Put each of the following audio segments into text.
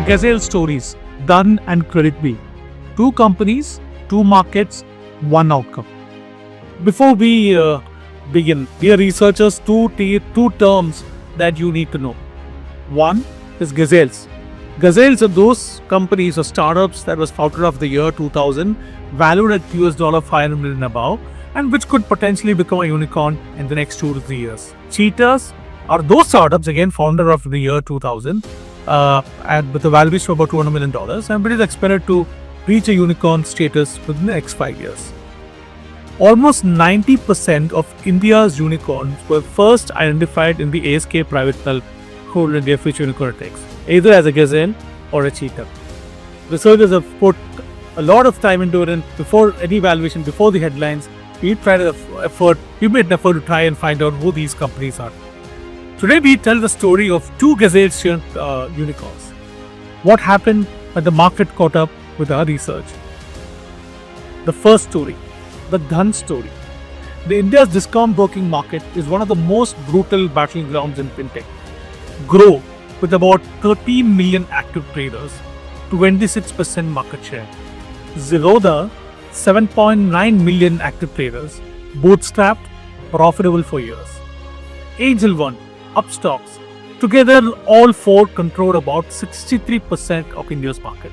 Gazelle stories, Dhan and KreditBee. Two companies, two markets, one outcome. Before we begin, dear researchers, two terms that you need to know. One is gazelles. Gazelles are those companies or startups that was founded of the year 2000, valued at $500 million above, and which could potentially become a unicorn in the next 2 to 3 years. Cheetahs are those startups, again founded of the year 2000, and with a valuation of about $200 million, and it is expected to reach a unicorn status within the next 5 years. Almost 90% of India's unicorns were first identified in the ASK Private Wealth Hold India Future Unicorn Index, either as a gazelle or a cheetah. Researchers have put a lot of time into it, and before any valuation, before the headlines, we made an effort to try and find out who these companies are. Today we tell the story of two gazelle unicorns. What happened when the market caught up with our research? The first story, the Dhan story. The India's discount broking market is one of the most brutal battlegrounds in Fintech. Groww, with about 13 million active traders, 26% market share. Zerodha, 7.9 million active traders, bootstrapped, profitable for years. Angel One, Upstocks, together all four control about 63% of India's market.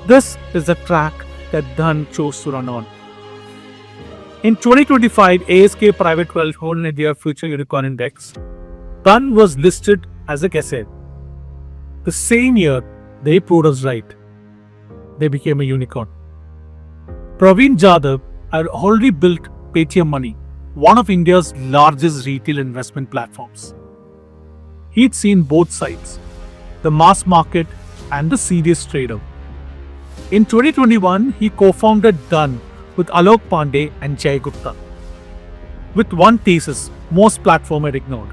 This is the track that Dhan chose to run on. In 2025 ASK Private Wealth Hold India Future Unicorn Index, Dhan was listed as a gazelle. The same year, they proved us right. They became a unicorn. Praveen Jadhav had already built Paytm Money, one of India's largest retail investment platforms. He'd seen both sides, the mass market and the serious trader. In 2021, he co-founded Dhan with Alok Pandey and Jay Gupta, with one thesis most platforms had ignored.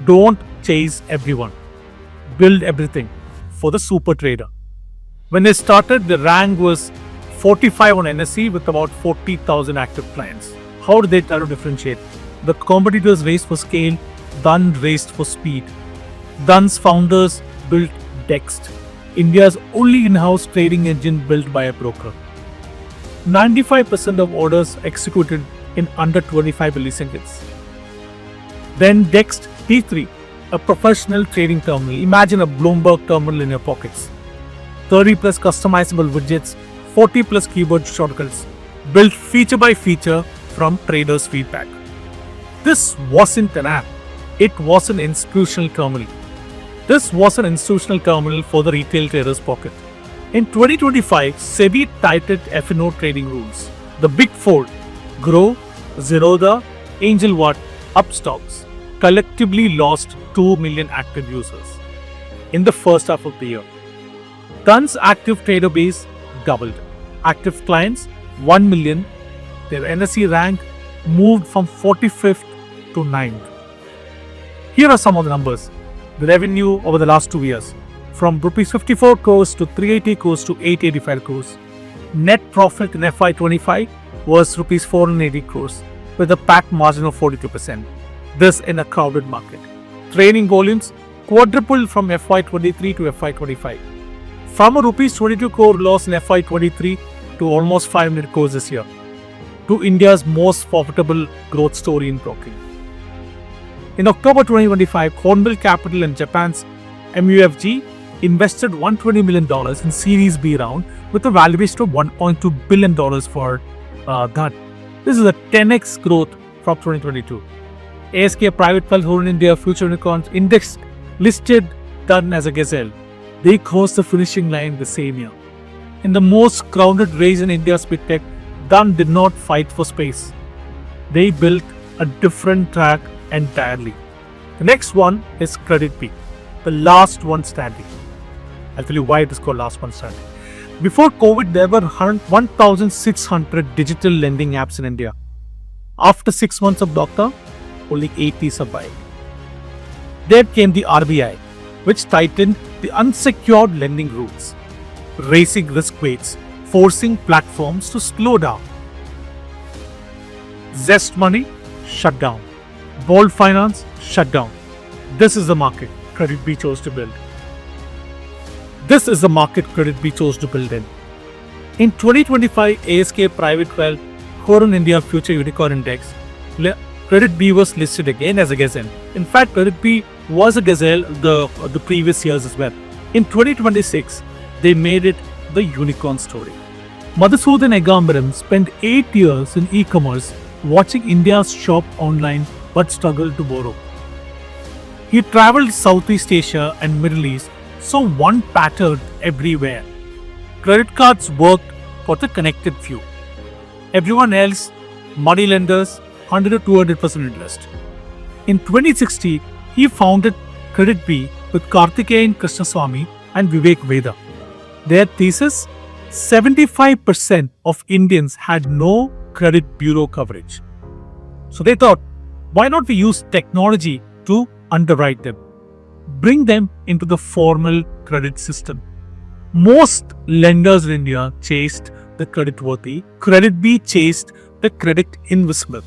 Don't chase everyone. Build everything for the super trader. When they started, the rank was 45 on NSE with about 40,000 active clients. How did they try to differentiate? The competitors raced for scale, Dhan raced for speed. Dhan's founders built Dext, India's only in-house trading engine built by a broker. 95% of orders executed in under 25 milliseconds. Then Dext T3, a professional trading terminal. Imagine a Bloomberg terminal in your pockets. 30 plus customizable widgets, 40 plus keyboard shortcuts, built feature by feature from traders' feedback. This wasn't an app, it was an institutional terminal. This was an institutional terminal for the retail trader's pocket. In 2025, SEBI tightened F&O trading rules. The big four, Groww, Zerodha, Angel One, Upstocks, collectively lost 2 million active users in the first half of the year. Dhan's active trader base doubled. Active clients, 1 million. Their NSE rank moved from 45th to 9th. Here are some of the numbers. The revenue over the last 2 years, from rupees 54 crores to 380 crores to 885 crores. Net profit in FY25 was rupees 480 crores with a PAT margin of 42%. This in a crowded market. Trading volumes quadrupled from FY23 to FY25. From a rupees 22 crore loss in FY23 to almost 500 crores this year, to India's most profitable growth story in broking. In October 2025, Hornbill Capital and Japan's MUFG invested $120 million in Series B round with a valuation of $1.2 billion for Dhan. This is a 10x growth from 2022. ASK Private Wealth Hold India Future Unicorns Index listed Dhan as a gazelle. They crossed the finishing line the same year. In the most crowded race in India's Fintech, Dhan did not fight for space. They built a different track entirely. The next one is KreditBee, the last one standing. I'll tell you why it is called last one standing. Before COVID, there were 1,600 digital lending apps in India. After 6 months of lockdown, only 80 survived. There came the RBI, which tightened the unsecured lending rules, raising risk weights, forcing platforms to slow down. Zest Money shut down. Bold Finance shut down. This is the market KreditBee chose to build. This is the market KreditBee chose to build in. In 2025 ASK Private Wealth Horan India Future Unicorn Index, KreditBee was listed again as a gazelle. In fact, KreditBee was a gazelle the previous years as well. In 2026, they made it the unicorn story. Madhusudan Egambaram spent 8 years in e-commerce, watching India's shop online but struggled to borrow. He traveled Southeast Asia and Middle East, saw one pattern everywhere. Credit cards worked for the connected few. Everyone else, money lenders, 100 to 200% interest. In 2016, he founded KreditBee with Karthikeyan Krishnaswamy and Vivek Veda. Their thesis: 75% of Indians had no credit bureau coverage. So they thought, why not we use technology to underwrite them, bring them into the formal credit system. Most lenders in India chased the credit worthy. KreditBee chased the credit invisible.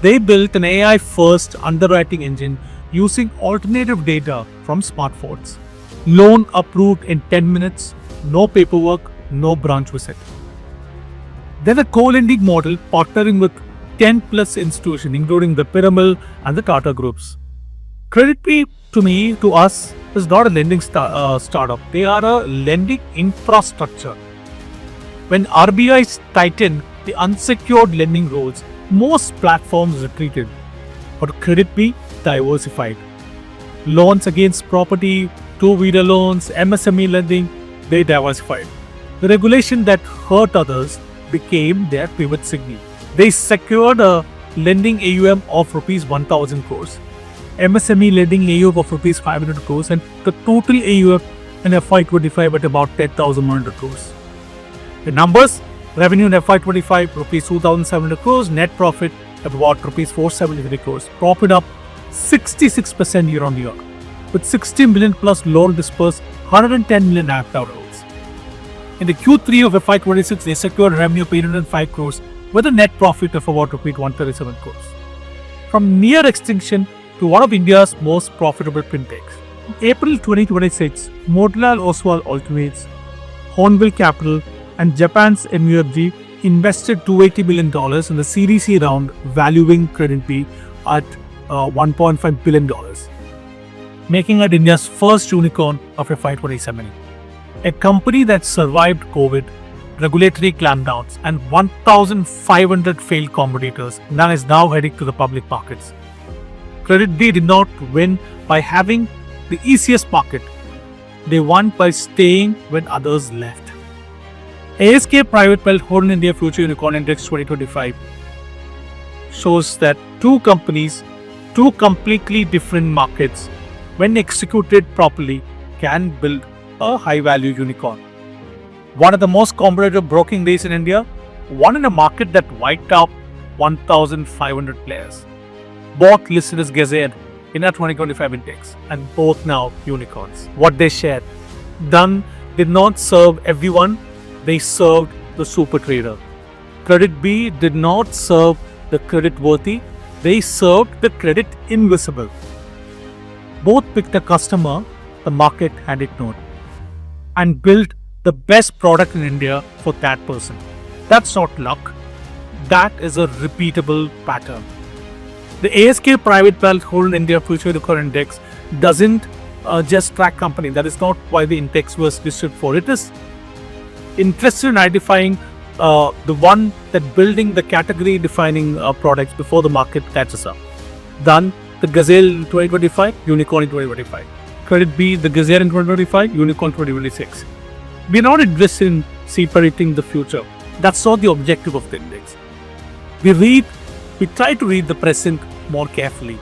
They built an AI-first underwriting engine using alternative data from smartphones. Loan approved in 10 minutes, no paperwork, no branch visit. Then a co-lending model partnering with 10 plus institutions, including the Piramal and the Tata groups. KreditBee, to us, is not a lending startup. They are a lending infrastructure. When RBI tightened the unsecured lending rules, most platforms retreated, but KreditBee diversified. Loans against property, two-wheeler loans, MSME lending, they diversified. The regulation that hurt others became their pivot signal. They secured a lending AUM of rupees 1,000 crores, MSME lending AUM of rupees 500 crores, and the total AUM in FY25 at about 10,100 crores. The numbers: revenue in FY25 rupees 2,700 crores, net profit at about rupees 473 crores, profit up 66% year on year, with 60 million plus loan dispersed, 110 million app downloads. In the Q3 of FY26, they secured revenue of 805 crores with a net profit of about rupees 137 crores. From near extinction to one of India's most profitable fintechs. In April 2026, Motilal Oswal Alternates, Hornbill Capital, and Japan's MUFG invested $280 million in the Series C round, valuing KreditBee at $1.5 billion, making it India's first unicorn of FY27. A company that survived COVID, regulatory clampdowns, and 1,500 failed competitors, and is now heading to the public markets. KreditBee did not win by having the easiest market. They won by staying when others left. ASK Private Wealth Horan India Future Unicorn Index 2025 shows that two companies, two completely different markets, when executed properly, can build a high-value unicorn. One of the most competitive broking days in India, one in a market that wiped out 1,500 players. Both listed as gazelle in our 2025 index, and both now unicorns. What they shared: Dhan did not serve everyone, they served the super trader. KreditBee did not serve the credit worthy, they served the credit invisible. Both picked a customer the market had ignored and built the best product in India for that person. That's not luck, that is a repeatable pattern. The ASK Private Wealth Horan India Future Unicorn Index doesn't just track company. That is not why the index was listed for. It is interested in identifying the one that building the category defining products before the market catches up. Dhan, the gazelle in 2025, unicorn in 2025. KreditBee, the gazelle in 2025, unicorn 2026. We are not interested in separating the future. That's not the objective of the index. We try to read the present more carefully.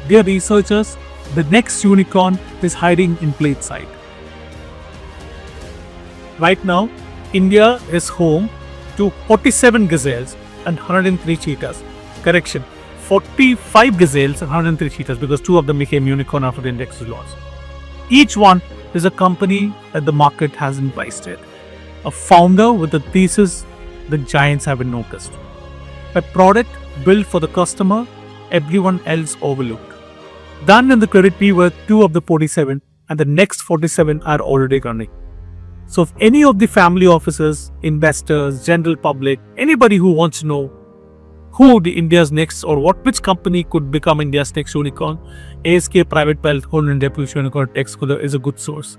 Dear researchers, the next unicorn is hiding in plain sight. Right now, India is home to 47 gazelles and 103 cheetahs. Correction, 45 gazelles and 103 cheetahs, because 2 of them became unicorn after the index was launched. Each one is a company that the market hasn't priced yet. A founder with a thesis the giants haven't noticed. A product built for the customer, everyone else overlooked. Dhan and the KreditBee were 2 of the 47, and the next 47 are already running. So if any of the family offices, investors, general public, anybody who wants to know who the India's next or which company could become India's next unicorn, ASK Private Wealth Whole India Unicorn Tech School is a good source.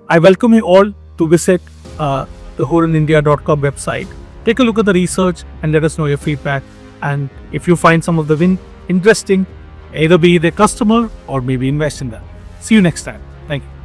I welcome you all to visit the wholeindia.com website. Take a look at the research and let us know your feedback. And if you find some of the interesting, either be the customer or maybe invest in that. See you next time. Thank you.